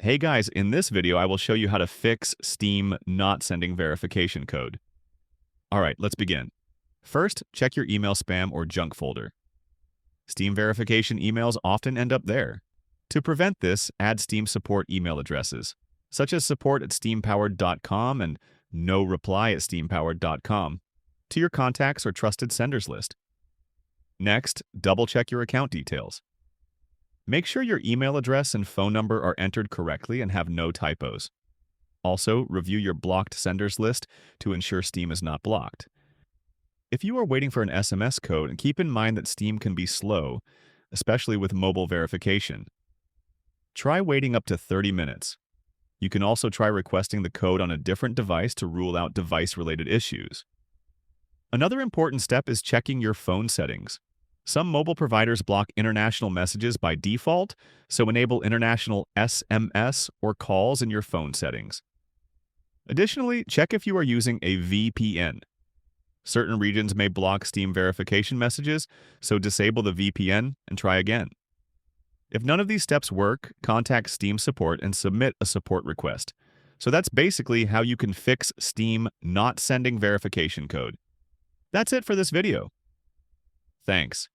Hey guys, in this video I will show you how to fix Steam not sending verification code. Alright, let's begin. First, check your email spam or junk folder. Steam verification emails often end up there. To prevent this, add Steam support email addresses, such as support@steampowered.com and noreply@steampowered.com, to your contacts or trusted senders list. Next, double-check your account details. Make sure your email address and phone number are entered correctly and have no typos. Also, review your blocked senders list to ensure Steam is not blocked. If you are waiting for an SMS code, keep in mind that Steam can be slow, especially with mobile verification. Try waiting up to 30 minutes. You can also try requesting the code on a different device to rule out device-related issues. Another important step is checking your phone settings. Some mobile providers block international messages by default, so enable international SMS or calls in your phone settings. Additionally, check if you are using a VPN. Certain regions may block Steam verification messages, so disable the VPN and try again. If none of these steps work, contact Steam support and submit a support request. So that's basically how you can fix Steam not sending verification code. That's it for this video. Thanks.